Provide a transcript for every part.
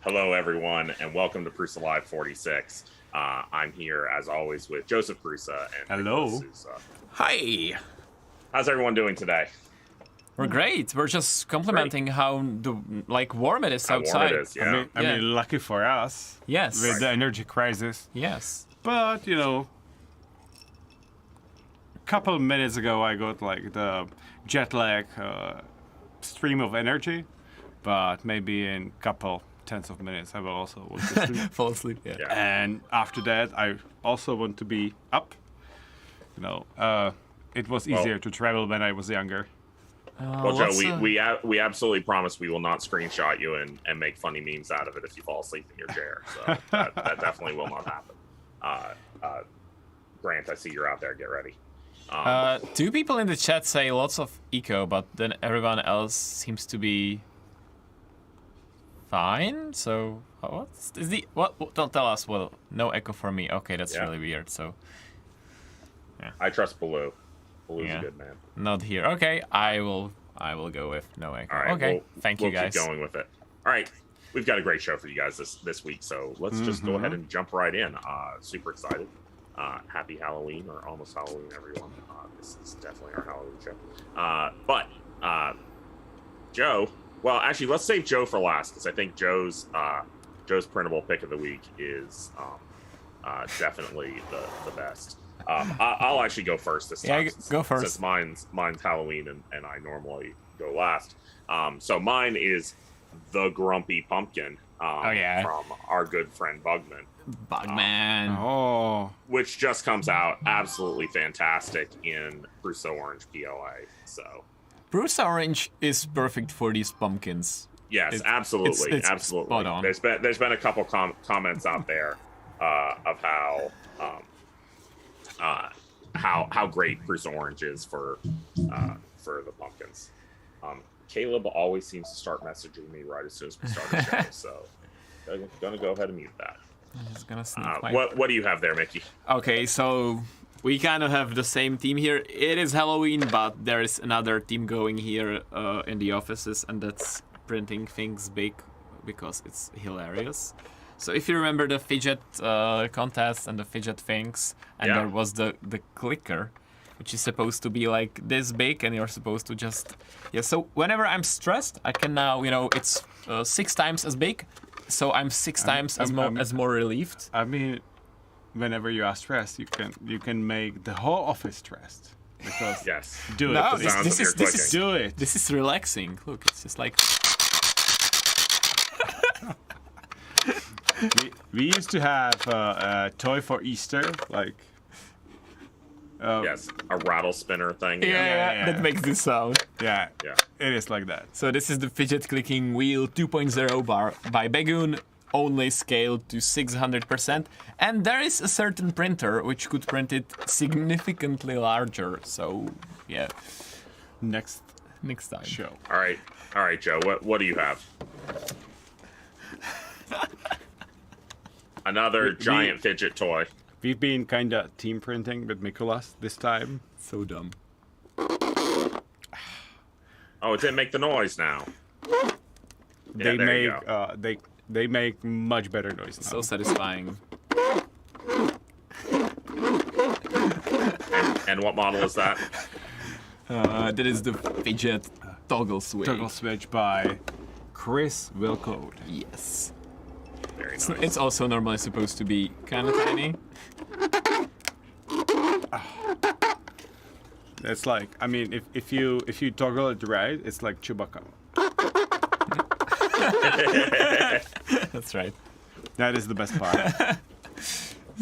Hello, everyone, and welcome to Prusa Live 46. I'm here, as always, with Joseph Prusa and Hello. Prusa. Hi. How's everyone doing today? We're great. We're just complimenting how warm it is How outside. warm it is, yeah. I mean, lucky for us. Yes. With the energy crisis. Yes. But, you know, a couple minutes ago I got like the jet lag stream of energy. But maybe in a couple tens of minutes I will also want to sleep. Fall asleep, yeah. And after that I also want to be up. You know, it was easier to travel when I was younger. Well, Joe, we absolutely promise we will not screenshot you and make funny memes out of it if you fall asleep in your chair. So that definitely will not happen. Grant, I see you're out there. Get ready. Two people in the chat say lots of echo, but then everyone else seems to be fine. So don't tell us. Well, no echo for me. Okay, that's really weird. So I trust Baloo. Baloo's a good man. Not here. Okay, I will go with no echo. All right, okay, thank you guys. We'll keep going with it. All right, we've got a great show for you guys this week, so let's just go ahead and jump right in. Super excited. Happy Halloween, or almost Halloween, everyone. This is definitely our Halloween show. But Joe, well, actually, let's save Joe for last, because I think Joe's printable pick of the week is definitely the best. I'll actually go first this time. Yeah, go first. Since mine's Halloween and I normally go last. So mine is the Grumpy Pumpkin. From our good friend Bugman. Which just comes out absolutely fantastic in Prusa Orange PLA. So Prusa Orange is perfect for these pumpkins. Yes, absolutely. Spot on. There's been a couple comments out there of how great Prusa Orange is for the pumpkins. Caleb always seems to start messaging me right as soon as we start the show, so I'm gonna go ahead and mute that. I'm just gonna sneak what do you have there, Mickey? Okay, so we kind of have the same team here. It is Halloween, but there is another team going here in the offices, and that's printing things big because it's hilarious. So if you remember the fidget contest and the fidget things, and there was the clicker, which is supposed to be like this big, and you're supposed to just So whenever I'm stressed, I can now it's 6 times as big, so I'm 6 times as more relieved. I mean, whenever you are stressed, you can make the whole office stressed. Because do it. No, this is do it. This is relaxing. Look, it's just like. we used to have a toy for Easter, like. A rattle spinner thing. Yeah, that makes this sound. Yeah, it is like that. So this is the fidget clicking wheel 2.0 bar by Bagoon, only scaled to 600%, and there is a certain printer which could print it significantly larger. So yeah, next time. Show. All right, Joe. What do you have? Another giant fidget toy. We've been kind of team printing with Mikolas this time. So dumb. Oh, it didn't make the noise now. They make much better noise now. So satisfying. And what model is that? That is the fidget toggle switch. Toggle switch by Chris Wilcode. Yes. Very nice. It's also normally supposed to be kind of tiny. It's like, I mean, if you toggle it right, it's like Chewbacca. That's right. That is the best part.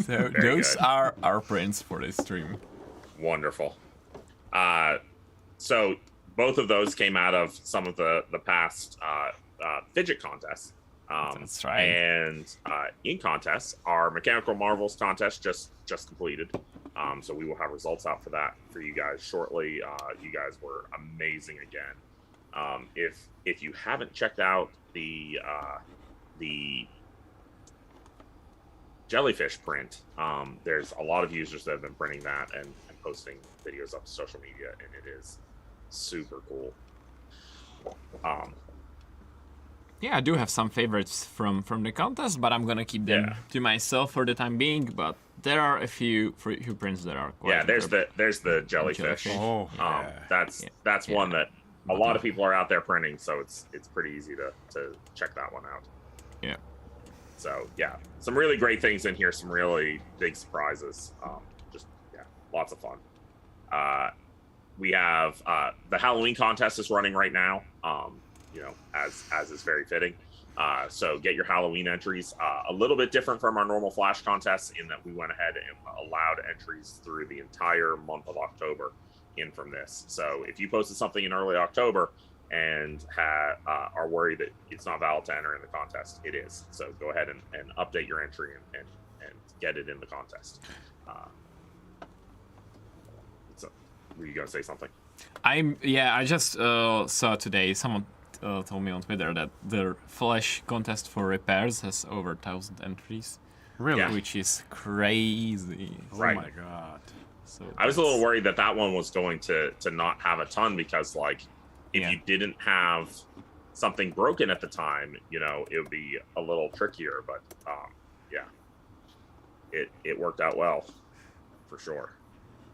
So those are our prints for this stream. Wonderful. So both of those came out of some of the past fidget contests. That's right. And in contests, our Mechanical Marvels contest just completed. So we will have results out for that for you guys shortly. You guys were amazing again. If you haven't checked out the jellyfish print, there's a lot of users that have been printing that and posting videos up to social media, and it is super cool. Yeah, I do have some favorites from the contest, but I'm gonna keep them to myself for the time being. But there are a few prints that are quite there's the jellyfish. Oh, that's one that a lot of people are out there printing, so it's pretty easy to check that one out. Yeah. So some really great things in here, some really big surprises. Lots of fun. We have the Halloween contest is running right now. As is very fitting. So get your Halloween entries. A little bit different from our normal Flash contests in that we went ahead and allowed entries through the entire month of October in from this. So if you posted something in early October and are worried that it's not valid to enter in the contest, it is. So go ahead and update your entry and get it in the contest. Were you going to say something? I just saw today someone told me on Twitter that the Flash contest for repairs has over 1,000 entries. Really? Yeah. Which is crazy. Right. Oh my god. So I was a little worried that one was going to not have a ton because, like, if you didn't have something broken at the time, it would be a little trickier. But it worked out well, for sure.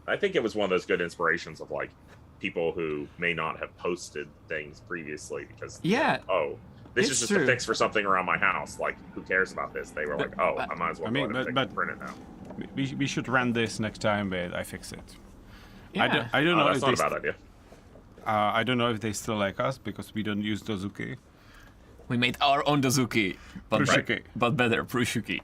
I think it was one of those good inspirations of, like, people who may not have posted things previously because this is just a fix for something around my house. Like, who cares about this? They were like, I might as well go ahead and print it now. We should run this next time with iFixit. Yeah. I don't know that's if not a bad idea. I don't know if they still like us because we don't use Dozuki. We made our own Dozuki, but better Prushuki.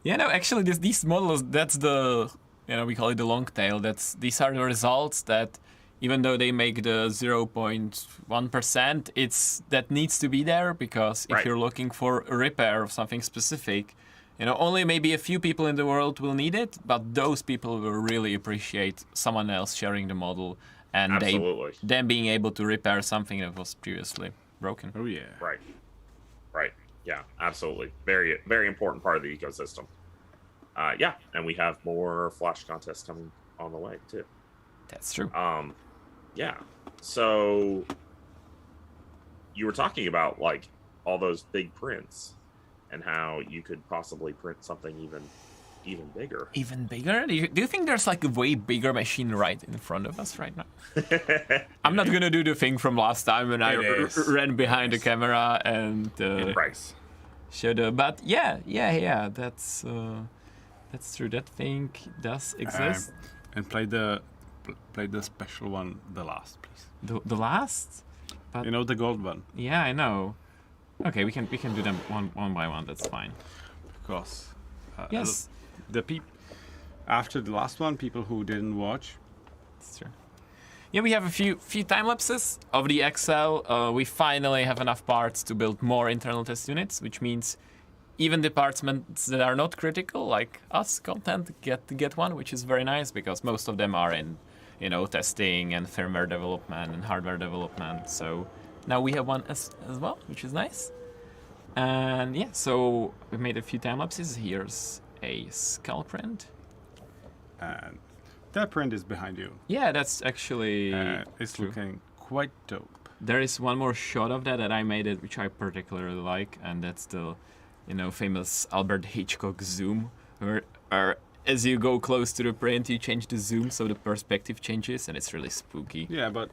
Yeah. No, actually, these models, that's the we call it the long tail. These are the results that, even though they make the 0.1%, that needs to be there because if you're looking for a repair of something specific, only maybe a few people in the world will need it, but those people will really appreciate someone else sharing the model and them being able to repair something that was previously broken. Oh yeah. Right. Yeah, absolutely. Very, very important part of the ecosystem. And we have more Flash contests coming on the way too. That's true. So you were talking about like all those big prints and how you could possibly print something even bigger. Even bigger? Do you think there's like a way bigger machine right in front of us right now? I'm not gonna do the thing from last time when I ran behind the camera and show the. But yeah, that's true. That thing does exist. And play the special one, the last, please. The last? But, you know, the gold one. Yeah, I know. Okay, we can do them one by one. That's fine. Because yes, after the last one, people who didn't watch. That's true. Yeah, we have a few time lapses of the XL. We finally have enough parts to build more internal test units, which means even departments that are not critical, like us, content, get one, which is very nice because most of them are in, testing and firmware development and hardware development. So now we have one as well, which is nice. And yeah, so we made a few time lapses. Here's a skull print. And that print is behind you. Yeah, that's actually it's true. Looking quite dope. There is one more shot of that I made it, which I particularly like, and that's the famous Alfred Hitchcock zoom, where as you go close to the print, you change the zoom so the perspective changes, and it's really spooky. Yeah, but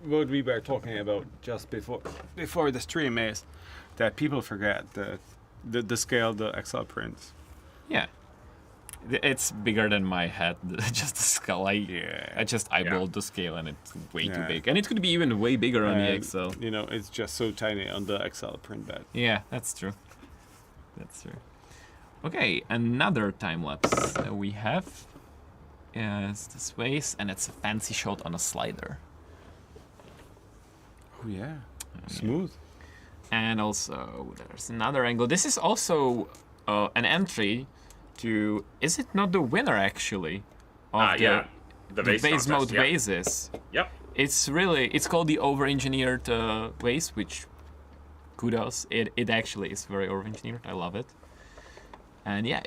what we were talking about just before the stream is that people forget the scale of the XL prints. Yeah. It's bigger than my head, just the skull. I just eyeballed the scale and it's way too big. And it could be even way bigger on the XL. It's just so tiny on the XL print bed. Yeah, that's true. That's true. Okay, another time lapse that we have is this vase, and it's a fancy shot on a slider. Oh yeah, smooth. And also there's another angle. This is also an entry to, is it not the winner actually? Of the vase mode vases. Yep. It's called the over-engineered vase, which kudos. It actually is very over-engineered. I love it. And yeah,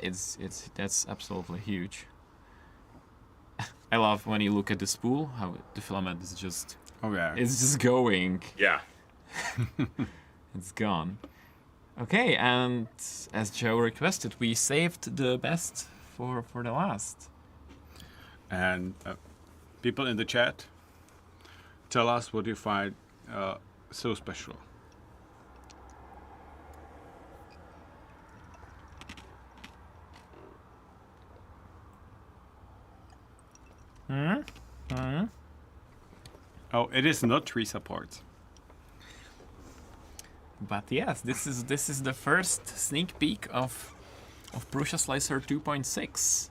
that's absolutely huge. I love when you look at the spool, how the filament is just it's just going. Yeah. It's gone. Okay, and as Joe requested, we saved the best for the last. And people in the chat, tell us what you find so special. Oh, it is not tree supports. But yes, this is the first sneak peek of Prusa Slicer 2.6.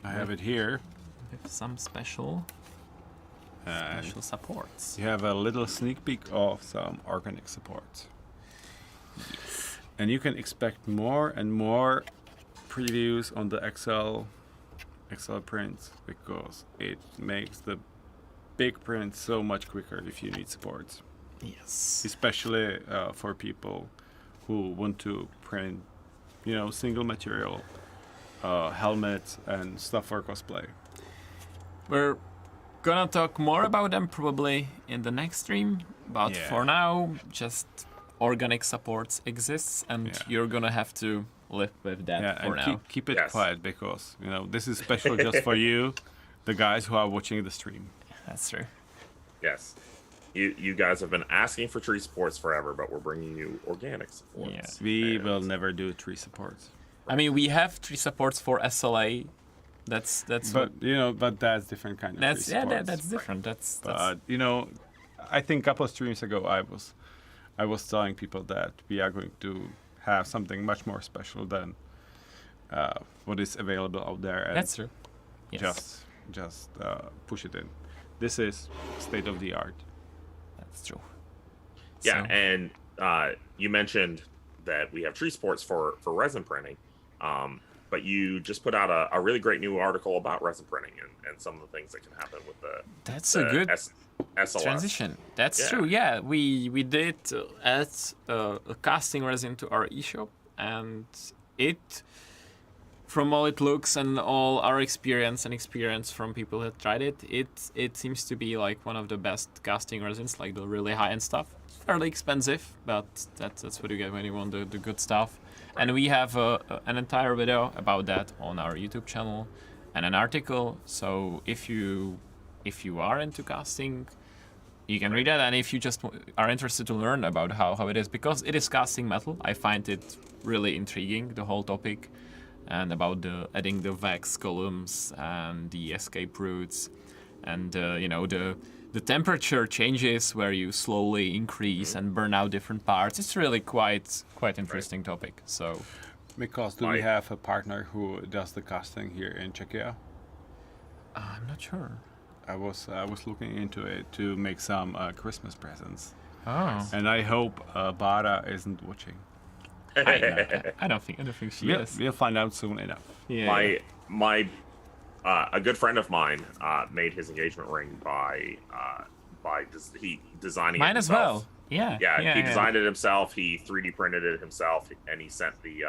I have it here. With some special supports. You have a little sneak peek of some organic supports. Yes. And you can expect more and more previews on the XL prints because it makes the big prints so much quicker if you need supports. Yes. Especially for people who want to print, single material helmets and stuff for cosplay. We're gonna talk more about them probably in the next stream, but for now, just organic supports exists, and you're gonna have to live with that for now. Keep it quiet because this is special just for you, the guys who are watching the stream. That's true. Yes. You guys have been asking for tree supports forever, but we're bringing you organic supports. Yeah. We will never do tree supports. I mean, we have tree supports for SLA. That's. But that's different kind of tree supports. That's different. That's. I think a couple of streams ago, I was telling people that we are going to have something much more special than what is available out there. And that's true. Yes. Just push it in. This is state of the art. That's true. Yeah, and you mentioned that we have tree supports for resin printing, but you just put out a really great new article about resin printing and some of the things that can happen with the a good SLS. Transition. That's true. Yeah, we did add a casting resin to our eShop, and it from all it looks and all our experience from people that tried it, it seems to be like one of the best casting resins, like the really high-end stuff. Fairly expensive, but that's what you get when you want the good stuff. And we have an entire video about that on our YouTube channel and an article. So if you are into casting, you can read that. And if you just are interested to learn about how it is, because it is casting metal, I find it really intriguing, the whole topic, and about adding the wax columns and the escape routes, and the temperature changes where you slowly increase and burn out different parts. It's really quite interesting topic. So, because do we have a partner who does the casting here in Czechia? I'm not sure. I was looking into it to make some Christmas presents. Oh. And I hope Bara isn't watching. I don't think she is. We'll find out soon enough. Yeah. A good friend of mine made his engagement ring by designing Mine it himself. as well. Yeah. He designed it himself. He 3D printed it himself, and he sent the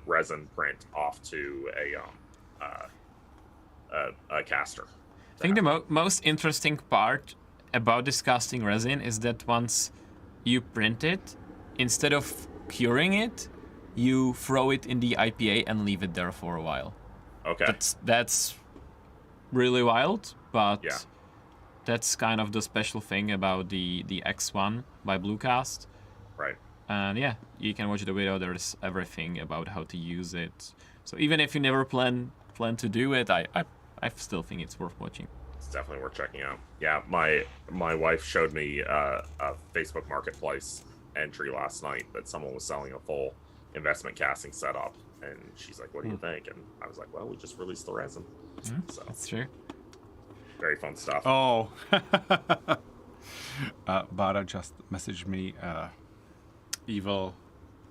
resin print off to a caster. I think the most interesting part about this casting resin is that once you print it, instead of curing it, you throw it in the IPA and leave it there for a while. Okay. That's really wild, but yeah, that's kind of the special thing about the X1 by Bluecast. Right. And yeah, you can watch the video. There's everything about how to use it. So even if you never plan to do it, I still think it's worth watching. It's definitely worth checking out. Yeah, my wife showed me a Facebook Marketplace entry last night that someone was selling a full investment casting setup, and she's like, "What do you think?" And I was like, "Well, we just released the resin." So That's true. very fun stuff. Oh, Bara just messaged me evil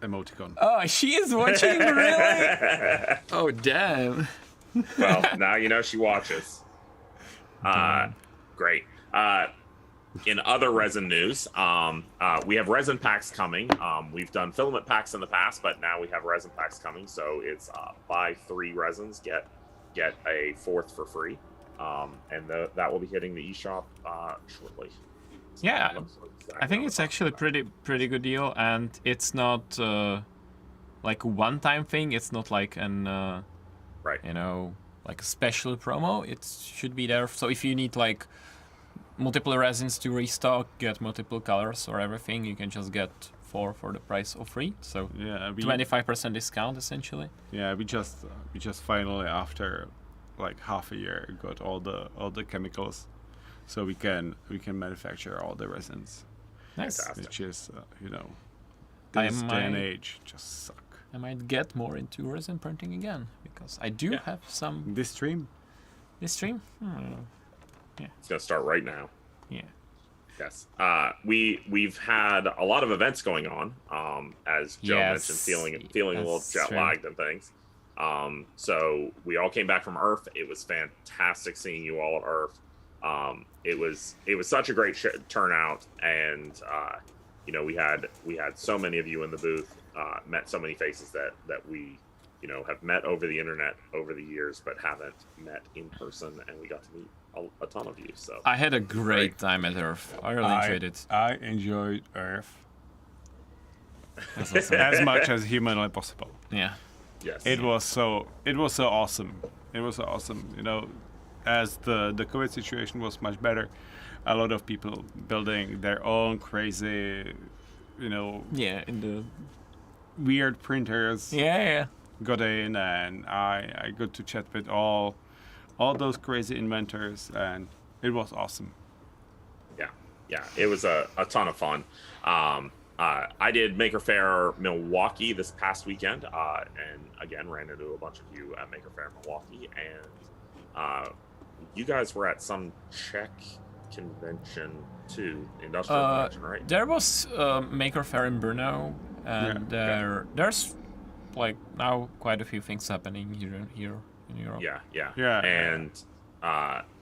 emoticon. Oh, she is watching, really? Oh, damn. Well, now you know she watches. Great. In other resin news, we have resin packs coming. We've done filament packs in the past, but now we have resin packs coming. So it's buy 3 resins, get a 4th for free, and that will be hitting the eShop shortly. So Yeah, I think it's actually pretty good deal, and it's not like a one-time thing. It's not like an right. Like a special promo. It should be there. So if you need like multiple resins to restock, get multiple colors or everything, you can just get 4 for the price of 3. So Yeah, 25% discount essentially. Yeah, we just finally, after like half a year, got all the chemicals, so we can manufacture all the resins, Nice. Fantastic. which is I this day and might- age just suck. I might get more into resin printing again because I do have some This stream, this stream. I don't know. It's gonna start right now. Yeah. Yes. We've had a lot of events going on. As Joe Yes, mentioned, feeling a little that's jet true. lagged and things. So we all came back from ERRF. It was fantastic seeing you all at ERRF. It was such a great turnout, and we had so many of you in the booth. Met so many faces that we have met over the internet over the years, but haven't met in person, and we got to meet a ton of you. So I had a great time at ERRF. I really enjoyed it. I enjoyed Earth That's awesome. as much as humanly possible. Yeah. yes, It was so awesome. It was so awesome. As the COVID situation was much better, a lot of people building their own crazy, Yeah. In the weird printers yeah. got in, and I got to chat with all those crazy inventors, and it was awesome. yeah, it was a ton of fun. I did Maker Faire Milwaukee this past weekend, and again ran into a bunch of you at Maker Faire Milwaukee, and you guys were at some Czech convention too, industrial convention, right? There was Maker Faire in Brno, and there's like now quite a few things happening here in Europe. Yeah. And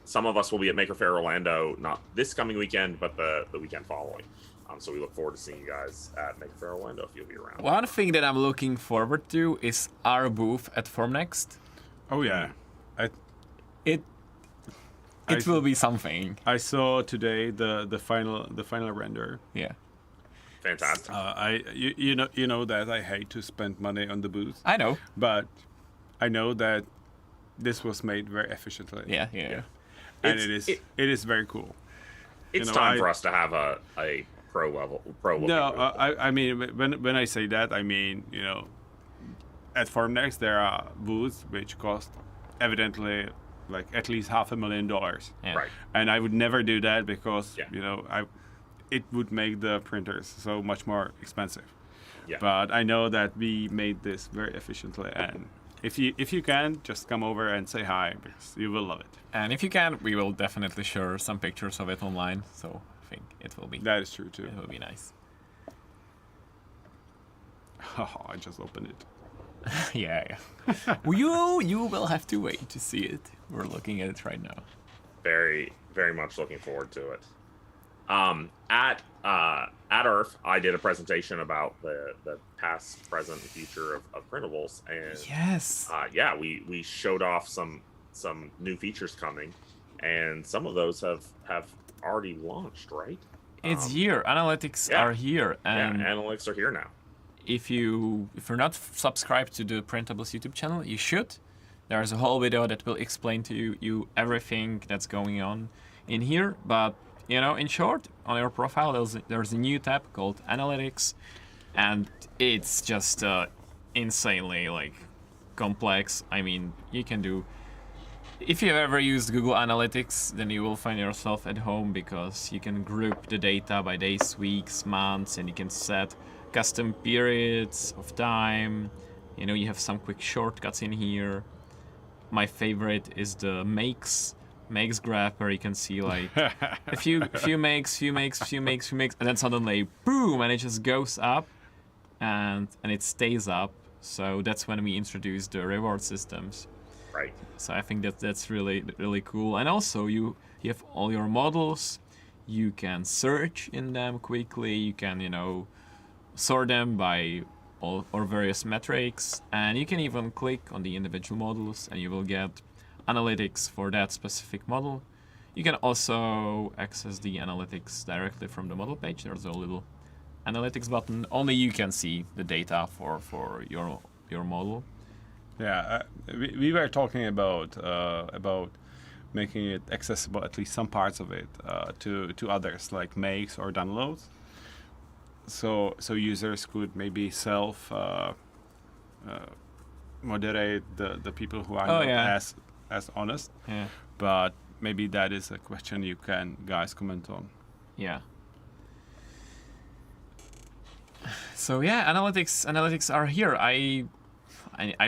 some of us will be at Maker Faire Orlando, not this coming weekend, but the weekend following. So we look forward to seeing you guys at Make Fair Orlando if you'll be around. One thing that I'm looking forward to is our booth at Formnext. Oh yeah, It will be something. I saw today the final render. Yeah. Fantastic. You know that I hate to spend money on the booth, I know. but I know that this was made very efficiently. Yeah. And it is very cool. It's time for us to have a pro level. No, I mean when I say that, I mean at Formnext there are booths which cost evidently like at least $500,000. Yeah. Right. And I would never do that because Yeah. it would make the printers so much more expensive. Yeah. But I know that we made this very efficiently, and if you can, just come over and say hi because you will love it. And if you can, we will definitely share some pictures of it online. So I think it will be. That is true too. It will be nice. Oh, I just opened it. Yeah. You will have to wait to see it. We're looking at it right now. Very, very much looking forward to it. At ERRF, I did a presentation about the past, present, and future of printables, and Yes. we showed off some new features coming, and some of those have already launched, right? It's here. Analytics are here, and analytics are here now. if you're not subscribed to the Printables YouTube channel, you should. There's a whole video that will explain to you everything that's going on in here. But in short, on your profile there's a new tab called Analytics, and it's just insanely complex. I mean, you can do. If you've ever used Google Analytics, then you will find yourself at home because you can group the data by days, weeks, months, and you can set custom periods of time. You have some quick shortcuts in here. My favorite is the makes graph, where you can see a few makes, and then suddenly boom, and it just goes up, and it stays up. So that's when we introduce the reward systems. Right. So I think that's really, really cool. And also you have all your models. You can search in them quickly. You can, sort them by all or various metrics. And you can even click on the individual models and you will get analytics for that specific model. You can also access the analytics directly from the model page. There's a little analytics button. Only you can see the data for your model. Yeah, we were talking about making it accessible, at least some parts of it, to others, like makes or downloads. So users could maybe self moderate the people who are not as honest. Yeah. But maybe that is a question you can guys comment on. Yeah. So yeah, analytics are here. I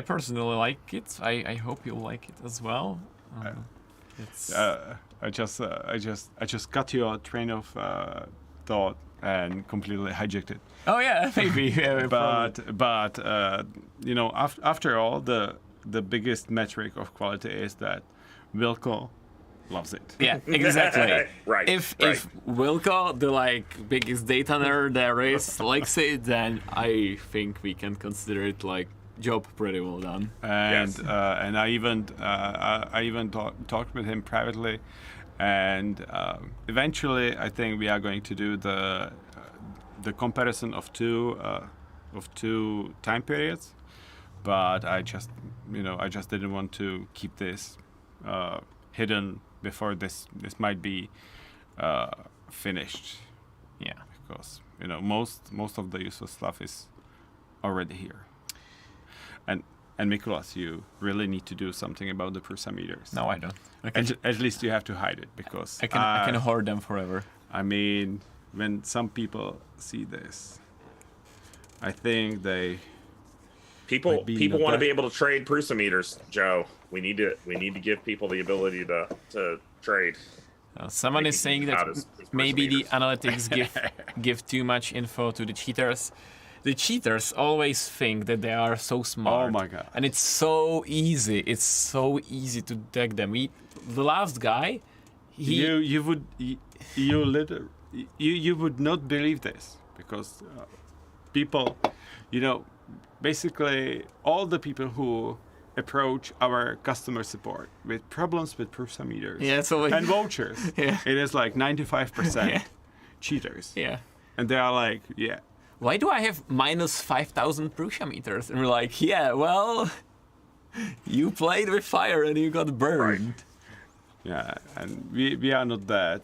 personally like it. I hope you'll like it as well. It's I just cut your train of thought and completely hijacked it. oh yeah, maybe. Yeah, But after all, the biggest metric of quality is that Wilco loves it. yeah, exactly. Right. If Wilco, the biggest data nerd there is, likes it, then I think we can consider it job pretty well done. And Yes. and I even talked with him privately, and eventually I think we are going to do the comparison of two time periods. But I just didn't want to keep this hidden before this might be finished. Yeah. Because most of the useful stuff is already here. And Mikolas, you really need to do something about the Prusa meters. No, I don't. At least you have to hide it, because I can hoard them forever. I mean, when some people see this, I think they People the want to best. be able to trade Prusa meters, Joe. We need to give people the ability to trade. Someone is saying that How does maybe the meters. analytics give too much info to the cheaters. The cheaters always think that they are so smart. Oh my God. And it's so easy. It's so easy to deck them. The last guy, you would not believe this because people, basically all the people who approach our customer support with problems with Prusa meters and vouchers, it is like 95% cheaters. Yeah. And they are like, why do I have minus 5,000 Prusa meters? And we're like, well, you played with fire and you got burned. Right. Yeah, and we are not that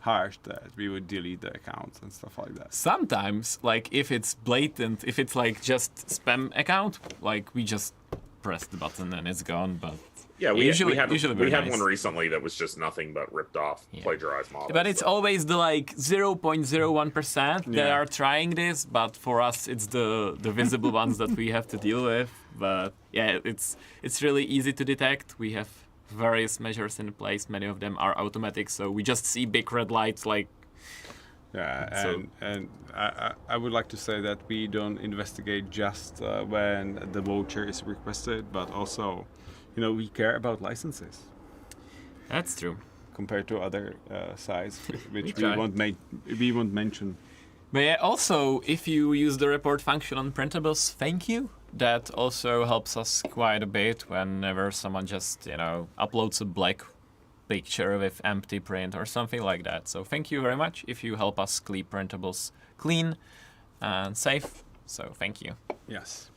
harsh that we would delete the accounts and stuff like that. Sometimes, like if it's blatant, if it's like just spam account, like we just press the button and it's gone. But yeah, we had nice. one recently that was just nothing but ripped off, plagiarized models. But it's always the like 0.01% that are trying this. But for us, it's the visible ones that we have to deal with. But yeah, it's really easy to detect. We have various measures in place. Many of them are automatic, so we just see big red lights like. Yeah, and I would like to say that we don't investigate just when the voucher is requested, but also, we care about licenses. That's true. Compared to other sites, which we won't mention. But yeah, also, if you use the report function on Printables, thank you. That also helps us quite a bit whenever someone just, uploads a black picture with empty print or something like that. So thank you very much if you help us keep Printables clean and safe. So thank you. Yes.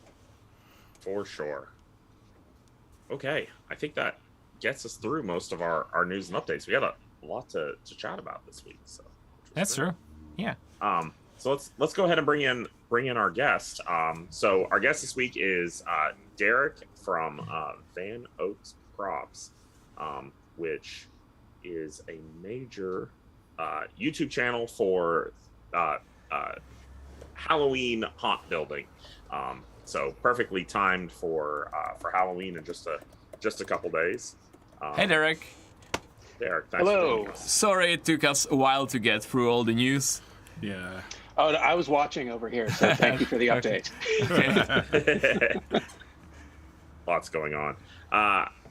For sure. Okay, I think that gets us through most of our news and updates. We got a lot to chat about this week. So that's true. Yeah. So let's go ahead and bring in our guest. So our guest this week is Derek from VanOaksProps, which is a major YouTube channel for Halloween haunt building. So perfectly timed for Halloween in just a couple days. Hey, Derek. Derek, thanks for joining us. Sorry it took us a while to get through all the news. Yeah. Oh, I was watching over here, so thank you for the update. Lots going on.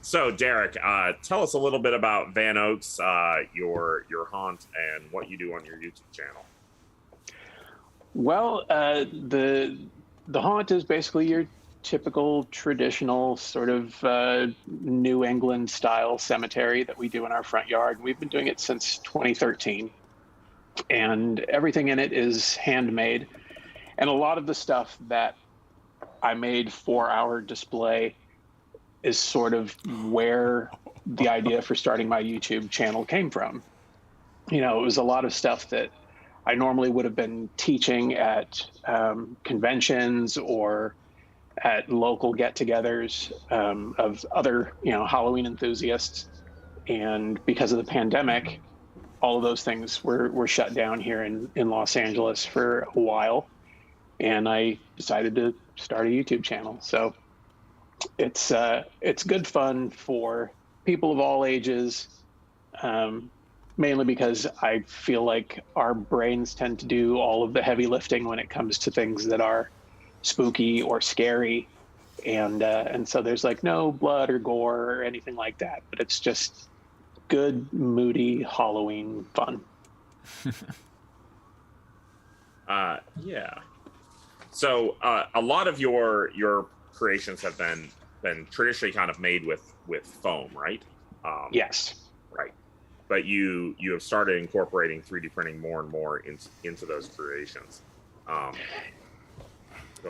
So, Derek, tell us a little bit about VanOaks, your haunt, and what you do on your YouTube channel. Well, the haunt is basically your typical traditional sort of New England style cemetery that we do in our front yard. We've been doing it since 2013. And everything in it is handmade. And a lot of the stuff that I made for our display is sort of where the idea for starting my YouTube channel came from. It was a lot of stuff that I normally would have been teaching at conventions or at local get-togethers of other, Halloween enthusiasts. And because of the pandemic, all of those things were shut down here in Los Angeles for a while. And I decided to start a YouTube channel. So it's good fun for people of all ages, mainly because I feel like our brains tend to do all of the heavy lifting when it comes to things that are spooky or scary. And so there's like no blood or gore or anything like that, but it's just good, moody Halloween fun. Yeah. So a lot of your creations have been traditionally kind of made with foam, right? Yes. Right. But you have started incorporating 3D printing more and more into those creations.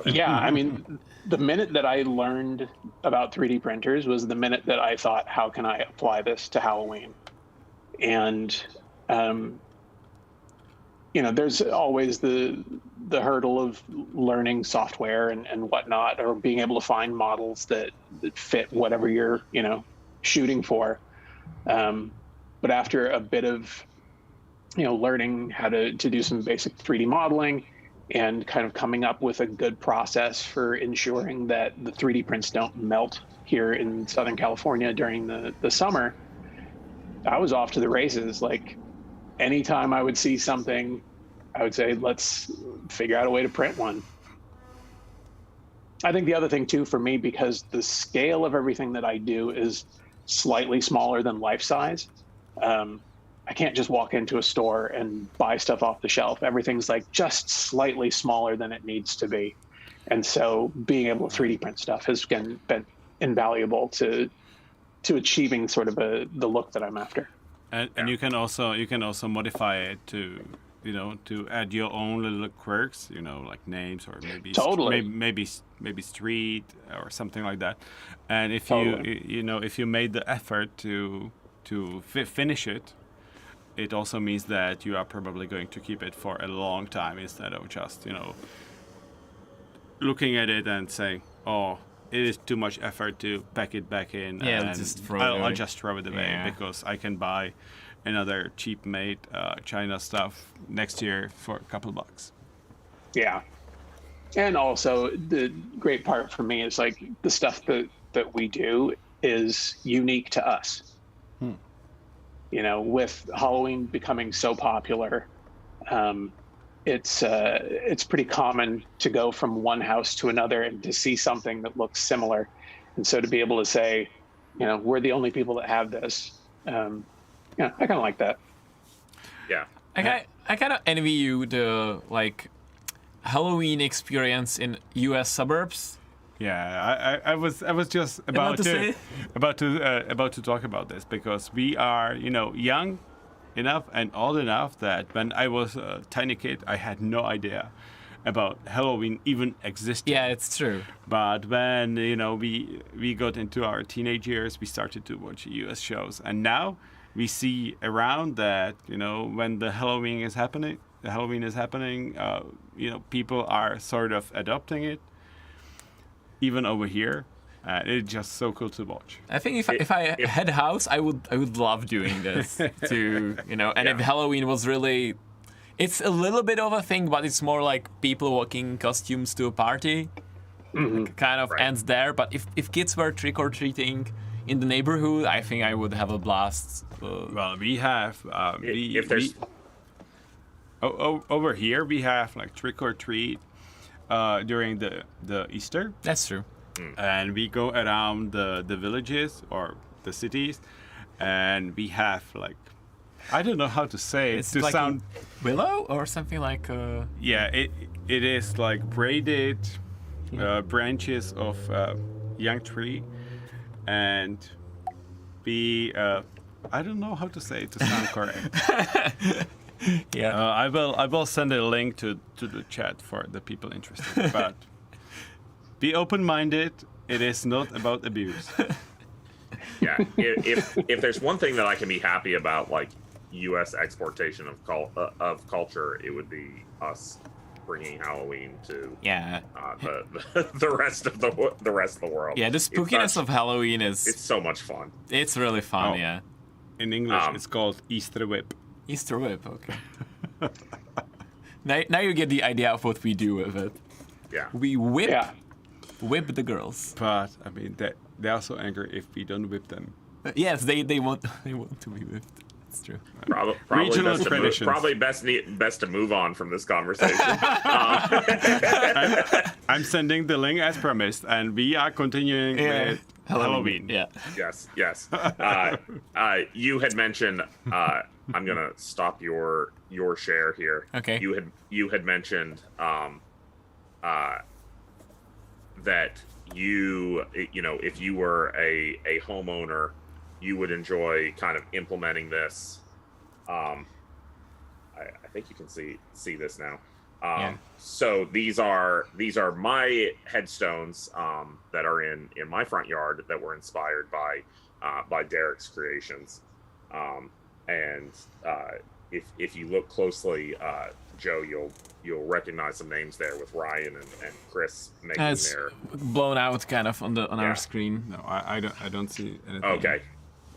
Yeah, I mean, the minute that I learned about 3D printers was the minute that I thought, how can I apply this to Halloween? And, there's always the hurdle of learning software and whatnot, or being able to find models that fit whatever you're, shooting for. But after a bit of, learning how to do some basic 3D modeling, and kind of coming up with a good process for ensuring that the 3D prints don't melt here in Southern California during the summer, I was off to the races. Like, anytime I would see something, I would say, let's figure out a way to print one. I think the other thing too for me, because the scale of everything that I do is slightly smaller than life size, I can't just walk into a store and buy stuff off the shelf. Everything's like just slightly smaller than it needs to be. And so being able to 3D print stuff has been invaluable to achieving sort of the look that I'm after. And you can also modify it to, you know, to add your own little quirks, you know, like names or maybe Totally. maybe street or something like that. And if Totally. if you made the effort to finish it, it also means that you are probably going to keep it for a long time instead of just, you know, looking at it and saying, oh, it is too much effort to pack it back in. Yeah, and just throw it away. I'll just throw it away because I can buy another cheap made China stuff next year for a couple bucks. Yeah. And also the great part for me is like the stuff that we do is unique to us. You know, with Halloween becoming so popular, it's pretty common to go from one house to another and to see something that looks similar. And so to be able to say, you know, we're the only people that have this, yeah, I kind of like that. Yeah. I kind of envy you the like Halloween experience in U.S. suburbs. Yeah, I was just about to talk about this because we are, you know, young enough and old enough that when I was a tiny kid, I had no idea about Halloween even existing. Yeah, it's true. But when, you know, we got into our teenage years, we started to watch U.S. shows, and now we see around that, you know, when the Halloween is happening, you know, people are sort of adopting it. Even over here, it's just so cool to watch. I think if I had a house, I would love doing this too, you know. And if Halloween was really, it's a little bit of a thing, but it's more like people walking in costumes to a party. Kind of ends there. But if kids were trick or treating in the neighborhood, I think I would have a blast. Well, we have over here we have like trick or treat. During the Easter. That's true. And we go around the villages or the cities, and we have like, I don't know how to say it. It's to like sound willow or something like. Yeah, it is like braided branches of young tree, and we I don't know how to say it to sound correct. Yeah, I will send a link to the chat for the people interested. But be open-minded. It is not about abuse. Yeah. If there's one thing that I can be happy about, like U.S. exportation of culture, it would be us bringing Halloween to the rest of the world. Yeah, the spookiness of Halloween it's so much fun. It's really fun. Yeah. In English, it's called Easter whip. Easter whip, okay. now you get the idea of what we do with it. Yeah. We whip the girls. But I mean, they are so angry if we don't whip them. Yes, they want to be whipped. That's true. Probably best to move on from this conversation. I'm sending the link as promised, and we are continuing with Halloween. Yeah. Yes. You had mentioned. I'm gonna stop your share here. Okay. You had mentioned that you know, if you were a homeowner, you would enjoy kind of implementing this. I think you can see this now. So these are my headstones that are in my front yard that were inspired by Derek's creations. And if you look closely, Joe, you'll recognize some names there with Ryan and Chris making it's their blown out kind of on our screen. No, I don't see anything. Okay.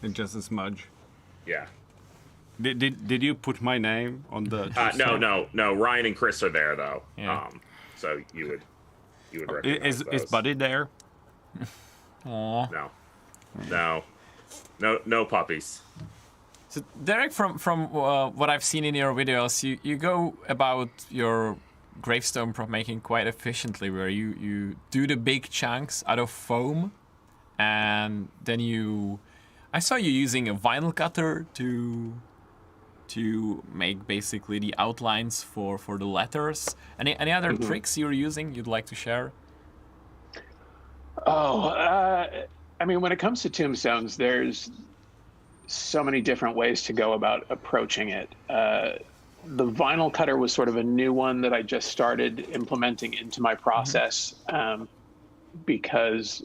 It's just a smudge. Yeah. Did you put my name on the? No. Ryan and Chris are there though. Yeah. So you would recognize Is those. Buddy there? Aww. No puppies. So Derek, from what I've seen in your videos, you go about your gravestone prop making quite efficiently, where you do the big chunks out of foam, and then I saw you using a vinyl cutter to to make basically the outlines for the letters. Any other tricks you're using you'd like to share? I mean, when it comes to tombstones, there's so many different ways to go about approaching it. The vinyl cutter was sort of a new one that I just started implementing into my process because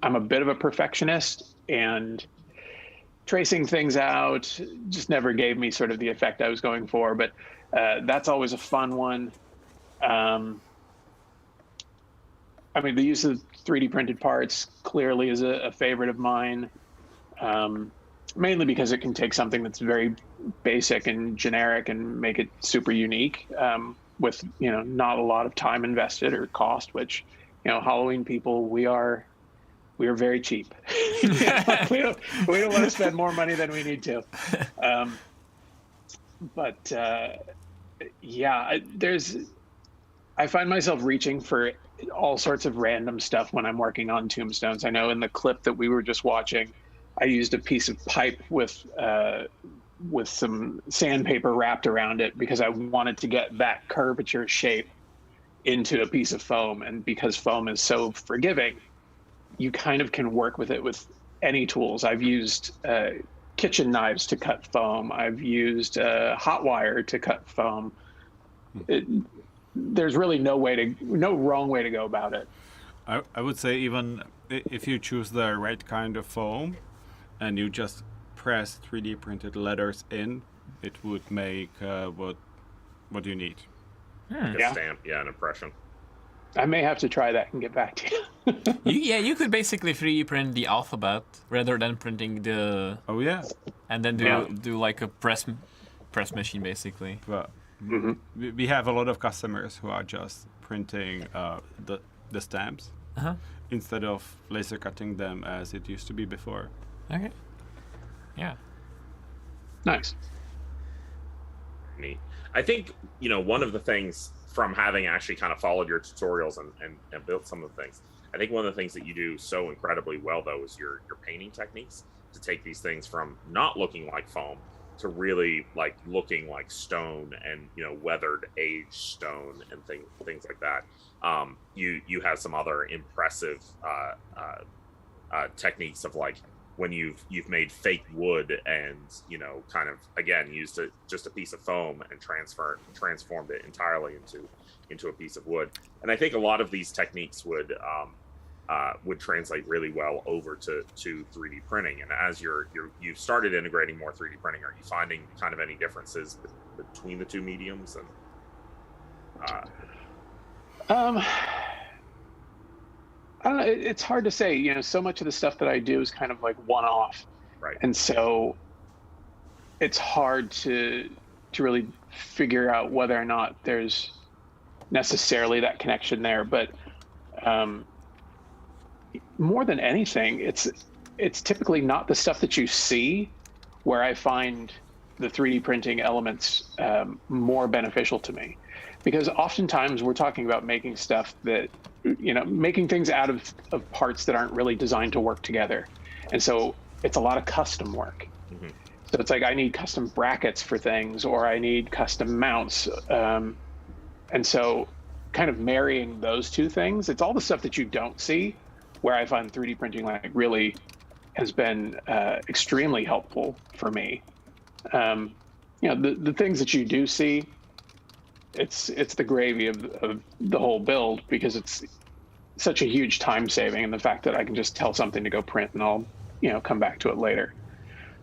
I'm a bit of a perfectionist, and tracing things out just never gave me sort of the effect I was going for. But that's always a fun one. I mean, the use of 3D printed parts clearly is a favorite of mine, mainly because it can take something that's very basic and generic and make it super unique with, not a lot of time invested or cost, which, Halloween people, we are very cheap. we don't want to spend more money than we need to. I find myself reaching for all sorts of random stuff when I'm working on tombstones. I know in the clip that we were just watching, I used a piece of pipe with some sandpaper wrapped around it because I wanted to get that curvature shape into a piece of foam. And because foam is so forgiving, you kind of can work with it with any tools. I've used kitchen knives to cut foam. I've used hot wire to cut foam. There's really no wrong way to go about it. I would say even if you choose the right kind of foam and you just press 3D printed letters in, it would make what you need. Like a stamp, an impression. I may have to try that and get back to you. You could basically 3D print the alphabet rather than printing the... Oh, yeah. And then do like a press machine, basically. Well, we have a lot of customers who are just printing the stamps instead of laser cutting them as it used to be before. Okay. Yeah. Nice. Neat. I think, one of the things from having actually kind of followed your tutorials and built some of the things, I think one of the things that you do so incredibly well, though, is your painting techniques to take these things from not looking like foam to really like looking like stone and weathered aged stone and things like that. You have some other impressive techniques of like when you've made fake wood and kind of again used just a piece of foam and transformed it entirely into a piece of wood. And I think a lot of these techniques would translate really well over to 3D printing. And as you've started integrating more 3D printing, are you finding kind of any differences between the two mediums? And I don't know. It's hard to say. So much of the stuff that I do is kind of like one-off, right? And so it's hard to really figure out whether or not there's necessarily that connection there. But more than anything, it's typically not the stuff that you see where I find the 3D printing elements more beneficial to me, because oftentimes we're talking about making stuff that, making things out of parts that aren't really designed to work together. And so it's a lot of custom work. So it's like I need custom brackets for things, or I need custom mounts. And so kind of marrying those two things, it's all the stuff that you don't see where I find 3D printing like really has been extremely helpful for me. The things that you do see, it's the gravy of the whole build, because it's such a huge time saving, and the fact that I can just tell something to go print and I'll come back to it later.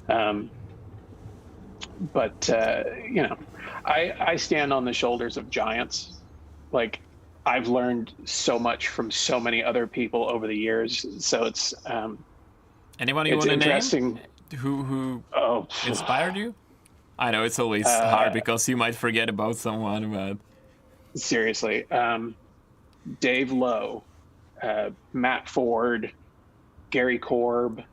I stand on the shoulders of giants. Like, I've learned so much from so many other people over the years. So it's anyone you want to name who inspired you? I know it's always hard because you might forget about someone, but seriously, Dave Lowe, Matt Ford, Gary Korb,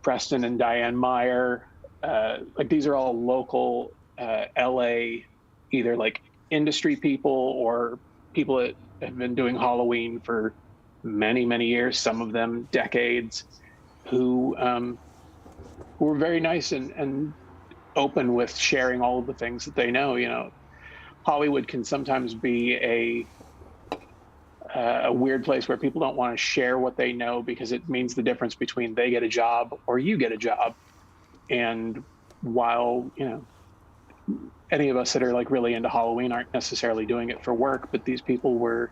Preston and Diane Meyer. Like, these are all local LA, either like industry people or people that have been doing Halloween for many, many years, some of them decades, who were very nice and open with sharing all of the things that they know. You know, Hollywood can sometimes be a weird place where people don't want to share what they know because it means the difference between they get a job or you get a job. And while, you know, any of us that are like really into Halloween aren't necessarily doing it for work, but these people were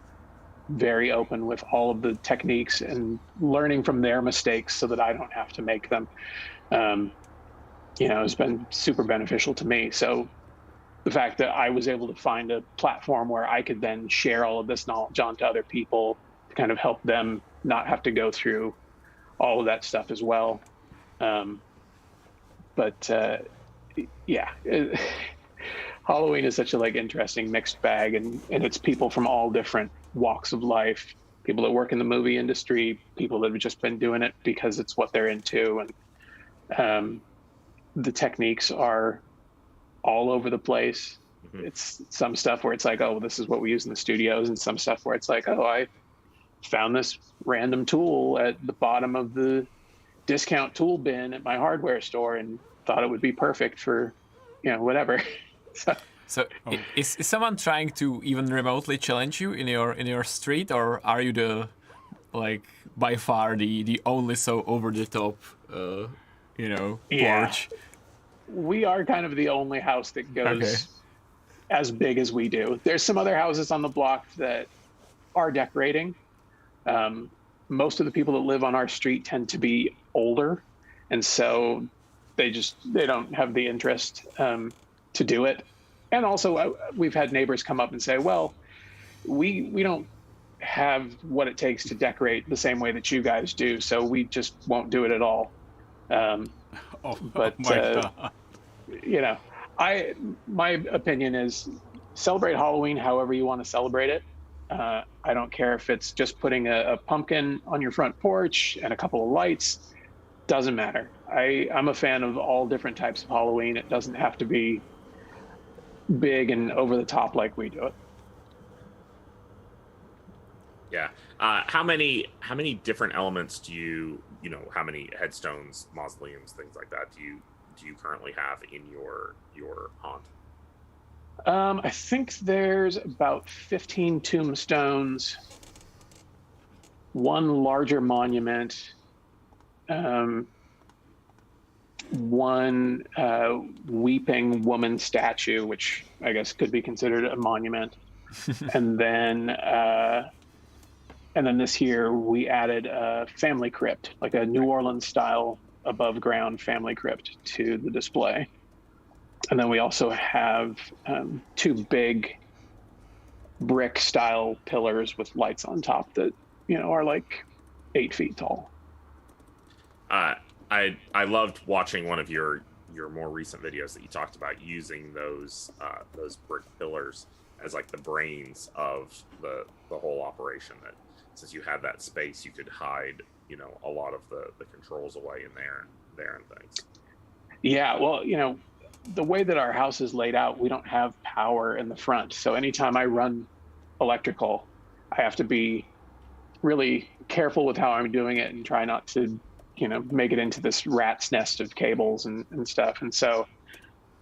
very open with all of the techniques and learning from their mistakes so that I don't have to make them. You know, it's been super beneficial to me. So the fact that I was able to find a platform where I could then share all of this knowledge onto other people to kind of help them not have to go through all of that stuff as well. Yeah, Halloween is such a like interesting mixed bag, and it's people from all different walks of life, people that work in the movie industry, people that have just been doing it because it's what they're into. And the techniques are all over the place. Mm-hmm. It's some stuff where it's like, oh, this is what we use in the studios, and some stuff where it's like, oh, I found this random tool at the bottom of the discount tool bin at my hardware store and thought it would be perfect for, you know, whatever. So is someone trying to even remotely challenge you in your street, or are you the, like, by far the only so over the top you know, porch? We are kind of the only house that goes as big as we do. There's some other houses on the block that are decorating. Most of the people that live on our street tend to be older, and so they don't have the interest to do it. And also, we've had neighbors come up and say, well, we don't have what it takes to decorate the same way that you guys do, so we just won't do it at all. You know, my opinion is celebrate Halloween however you want to celebrate it. I don't care if it's just putting a pumpkin on your front porch and a couple of lights. Doesn't matter. I'm a fan of all different types of Halloween. It doesn't have to be big and over the top like we do it. Yeah. How many different elements do you know, how many headstones, mausoleums, things like that do you currently have in your haunt? I think there's about 15 tombstones, one larger monument, one weeping woman statue, which I guess could be considered a monument, and then this year we added a family crypt, like a New Orleans style above ground family crypt to the display. And then we also have two big brick style pillars with lights on top that, you know, are like 8 feet tall. I loved watching one of your more recent videos that you talked about using those brick pillars as like the brains of the whole operation. That since you had that space, you could hide, you know, a lot of the controls away in there and things. Yeah, well, you know, the way that our house is laid out, we don't have power in the front. So anytime I run electrical, I have to be really careful with how I'm doing it and try not to, you know, make it into this rat's nest of cables and stuff. And so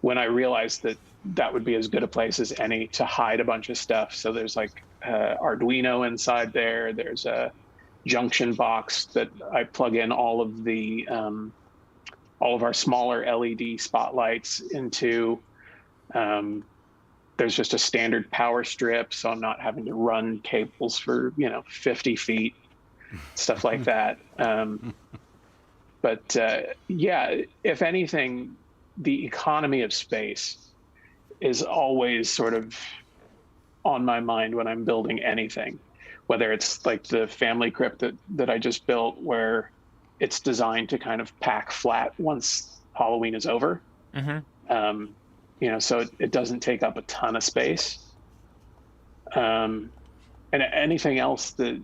when I realized that would be as good a place as any to hide a bunch of stuff. So there's like Arduino inside there. There's a junction box that I plug in all of our smaller LED spotlights into. There's just a standard power strip, so I'm not having to run cables for, you know, 50 feet, stuff like that. But yeah, if anything, the economy of space is always sort of on my mind when I'm building anything, whether it's like the family crypt that I just built, where it's designed to kind of pack flat once Halloween is over. Mm-hmm. You know, so it doesn't take up a ton of space. And anything else that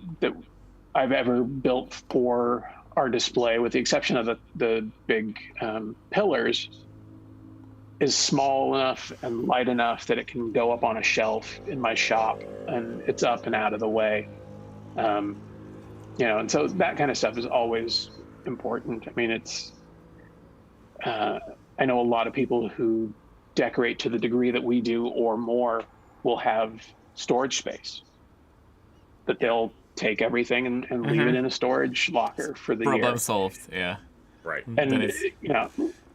I've ever built for our display, with the exception of the big pillars, is small enough and light enough that it can go up on a shelf in my shop and it's up and out of the way. You know, and so that kind of stuff is always important. I mean, it's I know a lot of people who decorate to the degree that we do or more will have storage space that they'll take everything and leave it in a storage locker for the Problem year. solved. Yeah. Right. And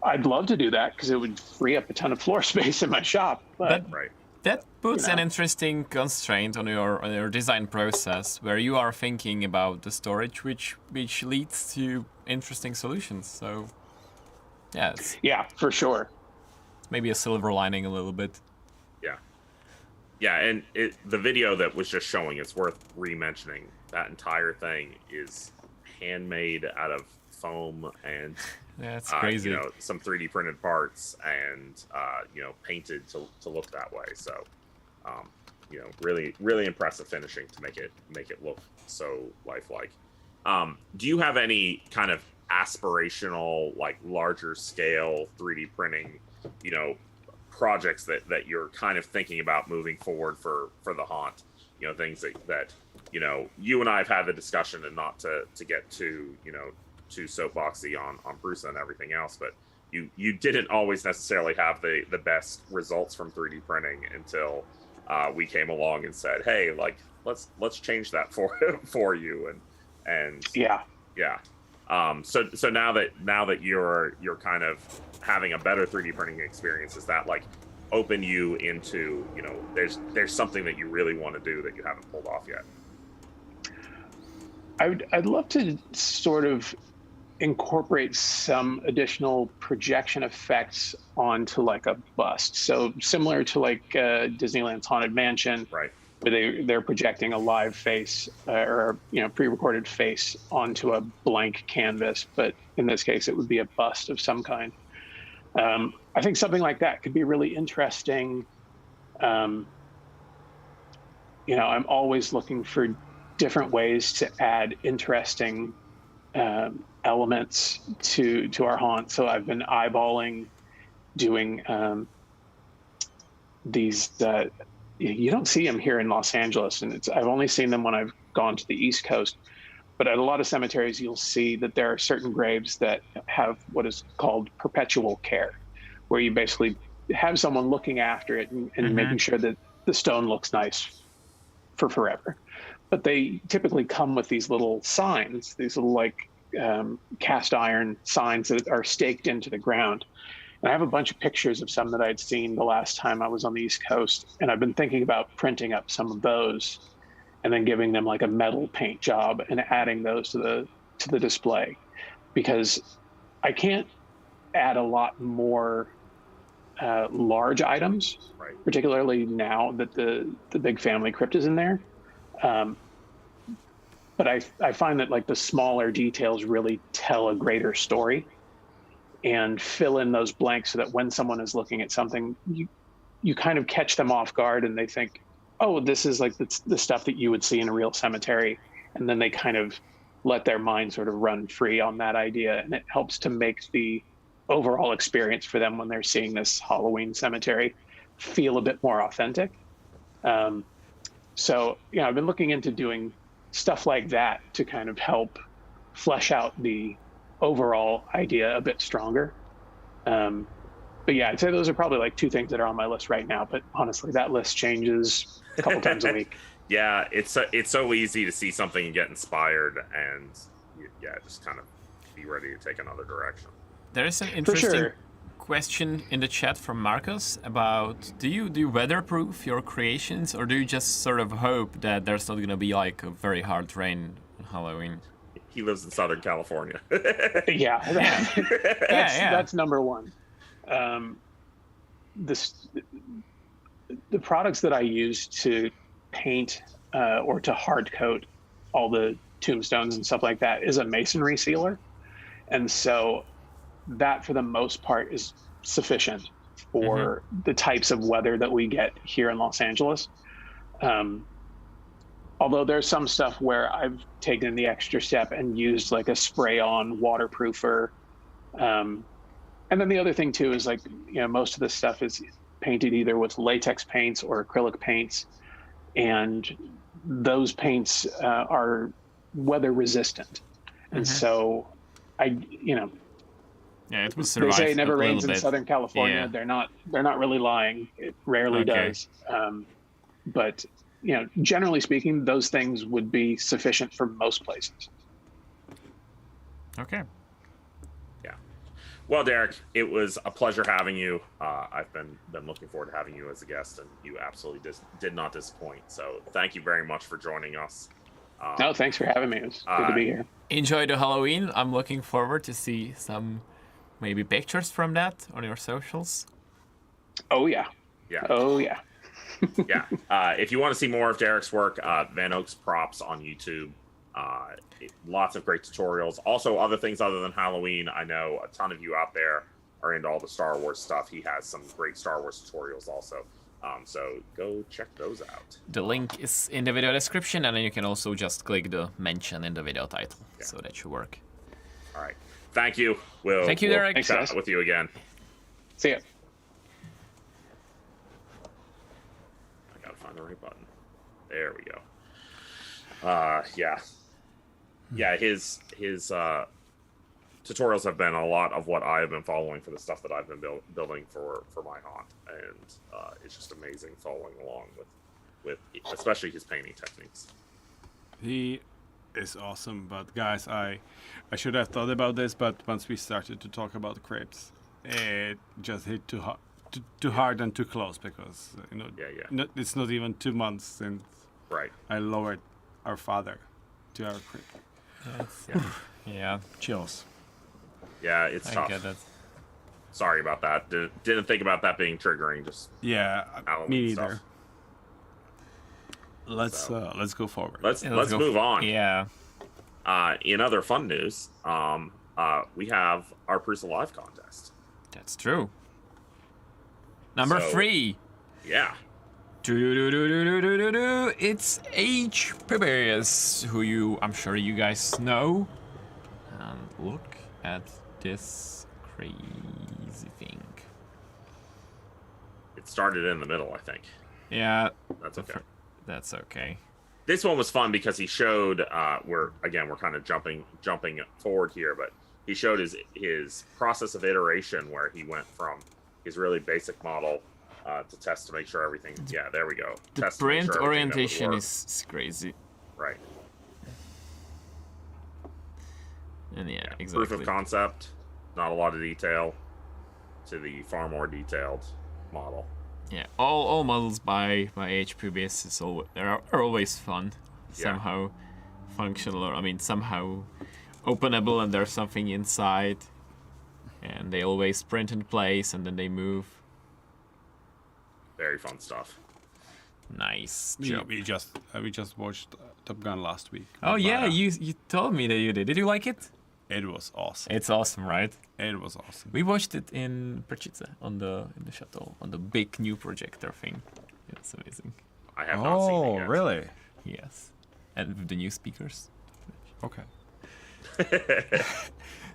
I'd love to do that because it would free up a ton of floor space in my shop. But Right. That puts an interesting constraint on your design process, where you are thinking about the storage, which leads to interesting solutions. So, yeah, for sure. Maybe a silver lining a little bit. Yeah, and the video that was just showing, it's worth re-mentioning. That entire thing is handmade out of foam and it's crazy. Some 3D printed parts and painted to look that way. So, really, really impressive finishing to make it look so lifelike. Do you have any kind of aspirational, like larger scale 3D printing, projects that you're kind of thinking about moving forward for the haunt? Things that you and I have had the discussion, and not to get too soapboxy on Prusa and everything else, but you didn't always necessarily have the best results from 3D printing until we came along and said, hey, like let's change that for you, and yeah. So now that you're kind of having a better 3D printing experience, does that like open you into, there's something that you really want to do that you haven't pulled off yet? I'd love to sort of incorporate some additional projection effects onto like a bust. So similar to like Disneyland's Haunted Mansion, right, where they're projecting a live face or pre-recorded face onto a blank canvas, but in this case it would be a bust of some kind. I think something like that could be really interesting. I'm always looking for different ways to add interesting elements to our haunt. So I've been eyeballing doing these. You don't see them here in Los Angeles, and I've only seen them when I've gone to the East Coast. But at a lot of cemeteries, you'll see that there are certain graves that have what is called perpetual care, where you basically have someone looking after it and making sure that the stone looks nice for forever. But they typically come with these little signs, these little like cast iron signs that are staked into the ground. And I have a bunch of pictures of some that I'd seen the last time I was on the East Coast. And I've been thinking about printing up some of those and then giving them like a metal paint job and adding those to the display, because I can't add a lot more large items, right, particularly now that the big family crypt is in there. But I find that like the smaller details really tell a greater story and fill in those blanks, so that when someone is looking at something, you kind of catch them off guard and they think, oh, this is like the stuff that you would see in a real cemetery. And then they kind of let their mind sort of run free on that idea. And it helps to make the overall experience for them when they're seeing this Halloween cemetery feel a bit more authentic. So, I've been looking into doing stuff like that to kind of help flesh out the overall idea a bit stronger. But yeah, I'd say those are probably like two things that are on my list right now. But honestly, that list changes a couple times a week. Yeah, it's so easy to see something and get inspired, and just kind of be ready to take another direction. There is an interesting question in the chat from Marcos about, do you weatherproof your creations, or do you just sort of hope that there's not going to be like a very hard rain on Halloween? He lives in Southern California. That's number one. The products that I use to paint or to hard coat all the tombstones and stuff like that is a masonry sealer, and so that for the most part is sufficient for the types of weather that we get here in Los Angeles. Although there's some stuff where I've taken the extra step and used like a spray-on waterproofer. And then the other thing too is like, most of this stuff is painted either with latex paints or acrylic paints. And those paints are weather resistant. And so Yeah, it will They survive. say it never a rains little in bit. Southern California. Yeah. They're not really lying. It rarely Okay. does. But generally speaking, those things would be sufficient for most places. Okay. Yeah. Well, Derek, it was a pleasure having you. I've been looking forward to having you as a guest, and you absolutely did not disappoint. So thank you very much for joining us. No, thanks for having me. It was good to be here. Enjoy the Halloween. I'm looking forward to see some maybe pictures from that on your socials. Oh yeah. Yeah. Oh yeah. Yeah. If you want to see more of Derek's work, VanOaksProps on YouTube. Lots of great tutorials. Also, other things other than Halloween. I know a ton of you out there are into all the Star Wars stuff. He has some great Star Wars tutorials also. So go check those out. The link is in the video description, and then you can also just click the mention in the video title. Yeah. So that should work. All right. Thank you. Thank you, Derek. We'll chat Thanks, guys. with you again. See ya. I gotta find the right button. There we go. Yeah, his tutorials have been a lot of what I have been following for the stuff that I've been building for my haunt, and it's just amazing following along with especially his painting techniques. He is awesome, but guys, I should have thought about this, but once we started to talk about crepes, it just hit too hard and too close, because it's not even 2 months since Right. I lowered our father to our crepe. Yeah, chills. Yeah, it's I tough. get it. Sorry about that. Didn't think about that being triggering. Just Yeah, Halloween me stuff. neither. Let's go forward. Let's go move on. Yeah. In other fun news, we have our Prusa Live contest. That's true. Number So- 3. Yeah. It's ERRF, who I'm sure you guys know. And look at this crazy thing. It started in the middle, I think. Yeah, That's okay. that's okay. This one was fun because he showed we're kind of jumping forward here, but he showed his process of iteration where he went from his really basic model to test to make sure everything. Yeah, there we go. The Test to make print sure everything that would orientation work. is crazy. Right. And yeah, Yeah. exactly. Proof of concept, not a lot of detail, to the far more detailed model. Yeah, all models by HPBS are always fun, somehow functional, or somehow openable, and there's something inside, and they always print in place and then they move. Very fun stuff. Nice We job. just watched Top Gun last week. Oh yeah, But, you told me that you did. Did you like it? it was awesome. It's awesome, right? It was awesome. We watched it in Prusa in the chateau on the big new projector thing. It's amazing. I have not seen it yet. Really? Yes, and with the new speakers. Okay.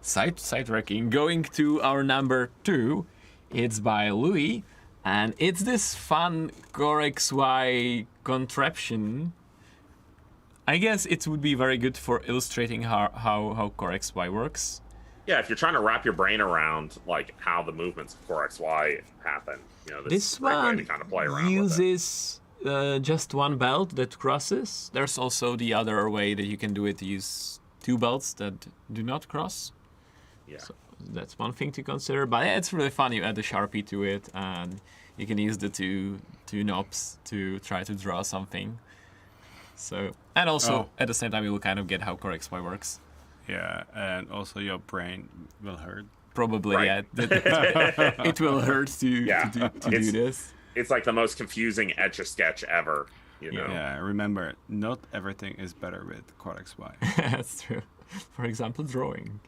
Sidetracking. Going to our number 2, it's by Louis, and it's this fun CoreXY contraption. I guess it would be very good for illustrating how CoreXY works. Yeah, if you're trying to wrap your brain around like how the movements of Core XY happen, this is a great way to kind of play around with it. uses just one belt that crosses. There's also the other way that you can do it. Use 2 belts that do not cross. Yeah. So that's one thing to consider. But yeah, it's really fun. You add a Sharpie to it, and you can use the two knobs to try to draw something. So, and also at the same time, you will kind of get how CoreXY works. Yeah, and also your brain will hurt. Probably, Right. yeah. It will hurt to do this. It's like the most confusing Etch-a-Sketch ever. Yeah, remember, not everything is better with Quad XY. That's true. For example, drawing.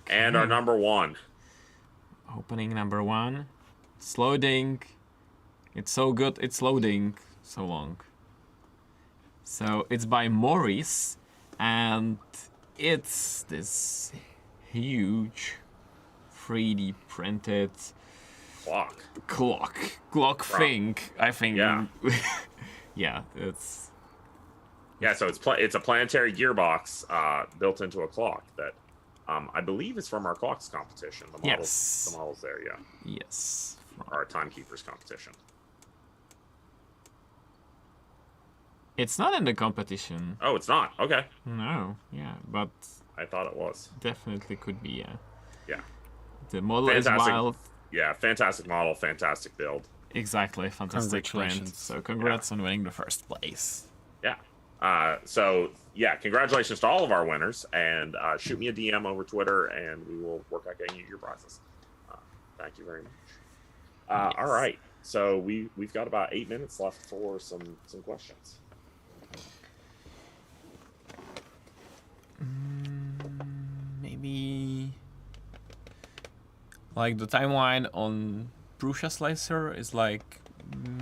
And our number 1. Opening number 1. It's loading. It's so good, it's loading so long. So it's by Maurice, and it's this huge 3D printed clock thing, I think. Yeah. Yeah, it's... Yeah, so it's a planetary gearbox built into a clock that I believe it's from our clocks competition. The models, the models there, yeah. Yes. Our timekeepers competition. It's not in the competition. Oh, it's not. Okay. No. Yeah, but I thought it was. definitely could be. Yeah. Yeah. The model is Fantastic. wild. Yeah, fantastic model, fantastic build. Exactly, fantastic print. Congratulations. So congrats on winning the first place. Yeah. So yeah, congratulations to all of our winners, and shoot me a DM over Twitter, and we will work out getting you your prizes. Thank you very much. Yes. All right, so we've got about 8 minutes left for some questions. Maybe like the timeline on Prusa Slicer is like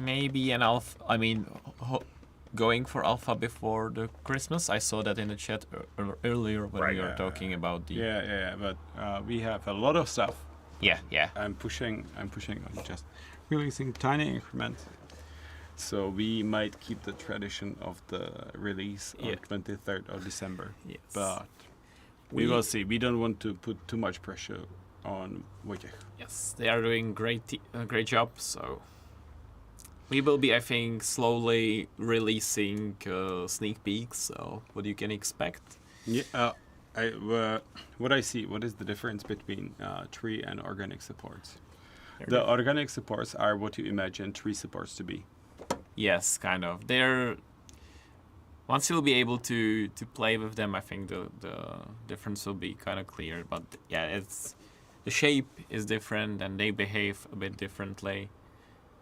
maybe an alpha. I mean, going for alpha before the Christmas. I saw that in the chat earlier when we were talking about the. Yeah. But we have a lot of stuff. Yeah. I'm pushing on just releasing tiny increments. So we might keep the tradition of the release on 23rd of December. Yes. But we will see. We don't want to put too much pressure on Wojciech. Yes, they are doing great job. So we will be, I think, slowly releasing sneak peeks. So what you can expect. Yeah. What I see. What is the difference between tree and organic supports? The organic supports are what you imagine tree supports to be. Yes, kind of. They're once you'll be able to play with them, I think the difference will be kind of clear. But yeah, it's the shape is different and they behave a bit differently.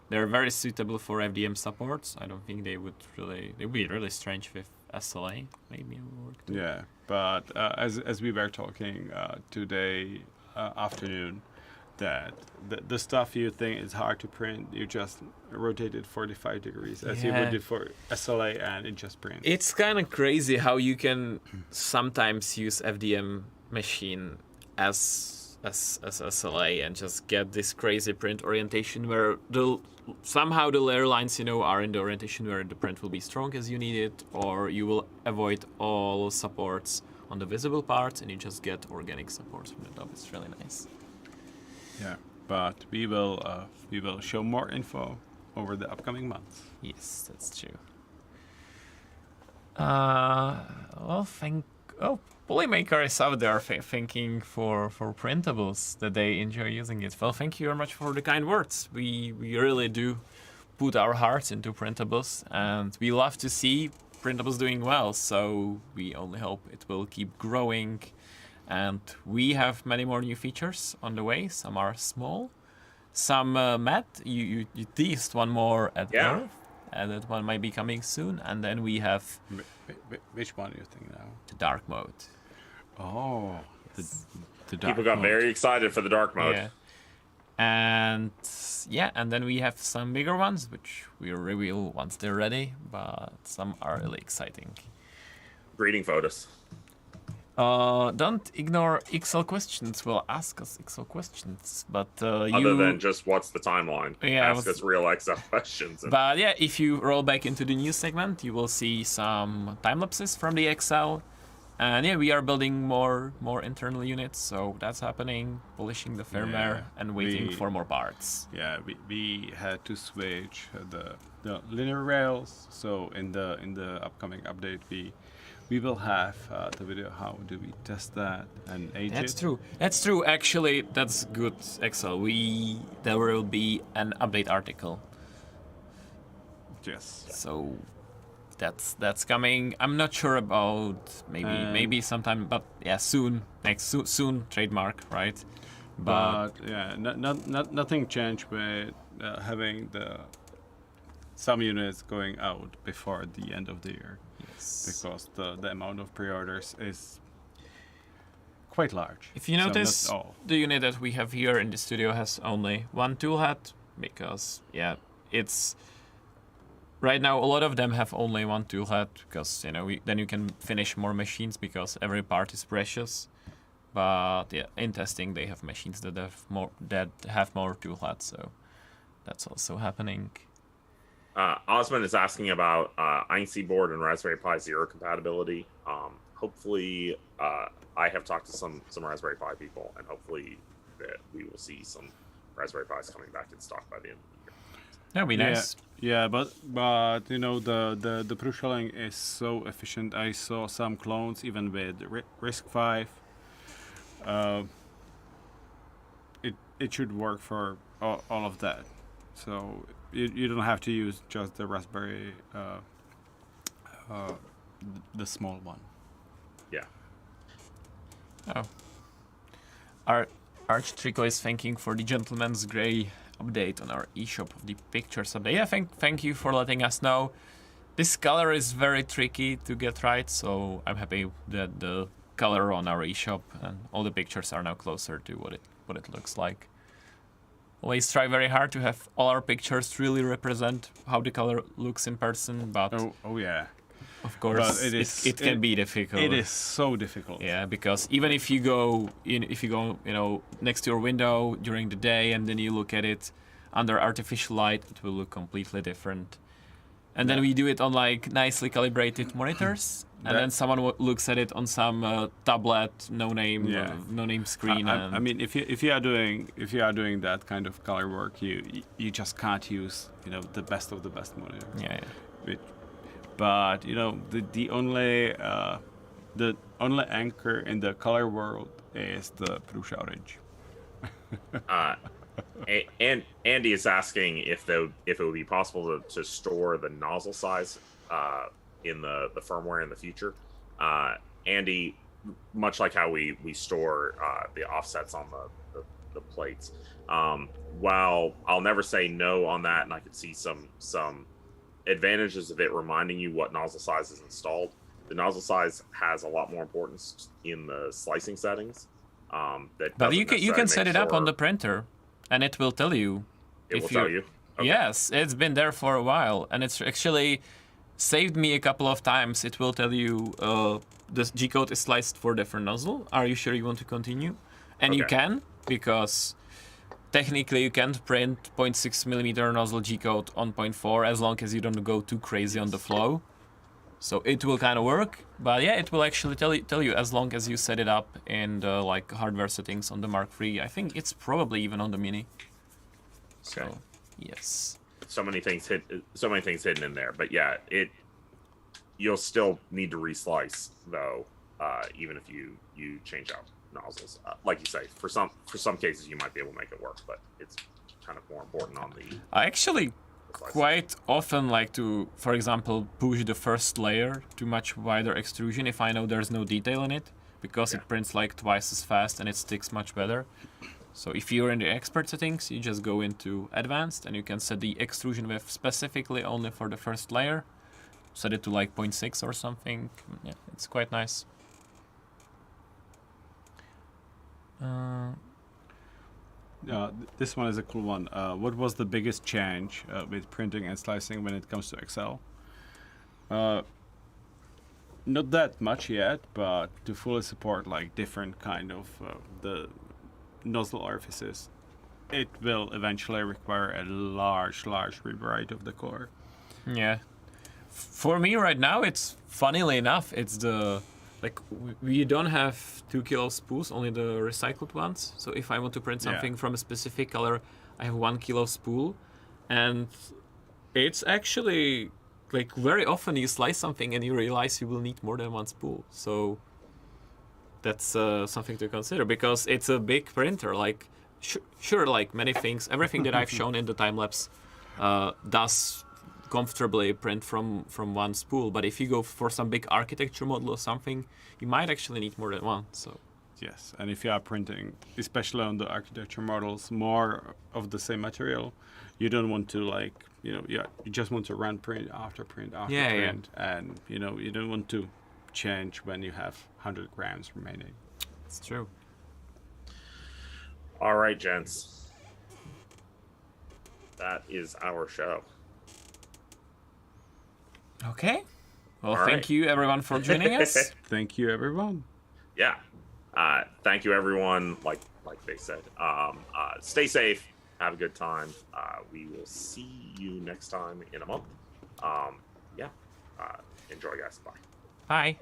They're very suitable for FDM supports. I don't think they would be really strange with SLA. Maybe it would work too. Yeah, but as we were talking today afternoon, that the stuff you think is hard to print, you just rotate it 45 degrees as you would do for SLA, and it just prints. It's kind of crazy how you can sometimes use FDM machine as SLA and just get this crazy print orientation where somehow the layer lines are in the orientation where the print will be strong as you need it, or you will avoid all supports on the visible parts and you just get organic supports from the top. It's really nice. Yeah, but we will show more info over the upcoming months. Yes, that's true. Polymaker is out there thinking for printables that they enjoy using it. Well, thank you very much for the kind words. We really do put our hearts into printables, and we love to see printables doing well. So we only hope it will keep growing. And we have many more new features on the way. Some are small. Some, Matt, you teased one more at ERRF, and that one might be coming soon. And then we have... Which one do you think now? The dark mode. Oh, yes. the dark People got mode. very excited for the dark mode. Yeah. And then we have some bigger ones, which we'll reveal once they're ready. But some are really exciting. Greeting photos. Don't ignore XL questions. Well, ask us XL questions, but other than just what's the timeline? Yeah, ask us real XL questions. But yeah, if you roll back into the news segment, you will see some time lapses from the XL, and yeah, we are building more internal units, so that's happening. Polishing the firmware and waiting for more parts. Yeah, we had to switch the linear rails, so in the upcoming update we will have the video how do we test that and age That's it. true. That's true. Actually, that's good, Excel. There will be an update article. Yes. So that's coming. I'm not sure about maybe sometime, but yeah, soon. Soon trademark, right? But yeah, nothing changed with having some units going out before the end of the year. Because the amount of pre-orders is quite large. If you notice, the unit that we have here in the studio has only one tool head, because it's right now a lot of them have only one tool head, because then you can finish more machines because every part is precious. But yeah, in testing they have machines that have more tool heads, so that's also happening. Osman is asking about INC board and Raspberry Pi Zero compatibility. hopefully, I have talked to some Raspberry Pi people, and hopefully that we will see some Raspberry Pis coming back in stock by the end of the year. That'd be nice. Yeah, but you know, the Prusa link is so efficient. I saw some clones even with RISC-V. It should work for all of that. So you don't have to use just the Raspberry, the small one. Yeah. Oh. Arch Trico is thanking for the Gentleman's Grey update on our eShop of the pictures update. Yeah, thank you for letting us know. This color is very tricky to get right, so I'm happy that the color on our eShop and all the pictures are now closer to what it looks like. Always try very hard to have all our pictures really represent how the color looks in person, but oh yeah, of course it can be difficult. It is so difficult. Yeah, because even if you go next to your window during the day and then you look at it under artificial light, it will look completely different. And then we do it on like nicely calibrated monitors, and then someone looks at it on some tablet, no name screen. I mean, if you are doing that kind of color work, you just can't use the best of the best monitor. Yeah. But the only anchor in the color world is the Prusa orange. And Andy is asking if it would be possible to store the nozzle size in the firmware in the future. Andy, much like how we store the offsets on the plates, while I'll never say no on that, and I could see some advantages of it reminding you what nozzle size is installed, the nozzle size has a lot more importance in the slicing settings. But you can set it up on the printer, and it will tell you. It will tell you? Okay. Yes, it's been there for a while, and it's actually saved me a couple of times. It will tell you this G-code is sliced for different nozzle. Are you sure you want to continue? And you can, because technically you can't print 0.6mm nozzle G-code on 0.4 as long as you don't go too crazy on the flow. So it will kind of work, but yeah, it will actually tell you as long as you set it up in the like hardware settings on the Mark III. I think it's probably even on the Mini. Okay. So yes. So many things hidden in there, but yeah, you'll still need to reslice though, even if you change out nozzles. Like you say, for some cases you might be able to make it work, but it's kind of more important on the. I actually quite often like to, for example, push the first layer to much wider extrusion if I know there's no detail in it, because it prints like twice as fast and it sticks much better. So if you're in the expert settings, you just go into advanced and you can set the extrusion width specifically only for the first layer. Set it to like 0.6 or something. Yeah, it's quite nice. This one is a cool one. What was the biggest change with printing and slicing when it comes to Excel? Not that much yet, but to fully support like different kind of the nozzle orifices, it will eventually require a large rewrite of the core. Yeah. For me right now, it's funnily enough, it's the we don't have 2 kilo spools, only the recycled ones. So if I want to print something from a specific color, I have 1 kilo spool, and it's actually like very often you slice something and you realize you will need more than 1 spool. So that's something to consider, because it's a big printer. Like sure, like many things, everything that I've shown in the time lapse does comfortably print from 1 spool, but if you go for some big architecture model or something, you might actually need more than 1. So yes, and if you are printing, especially on the architecture models, more of the same material, you don't want to you just want to run print after print after print, and you don't want to change when you have 100 grams remaining. It's true. All right, gents, that is our show. Okay. Well, thank you everyone for joining us. Thank you everyone. Yeah. Thank you everyone. Like they said. Stay safe. Have a good time. We will see you next time in a month. Enjoy, guys. Bye. Bye.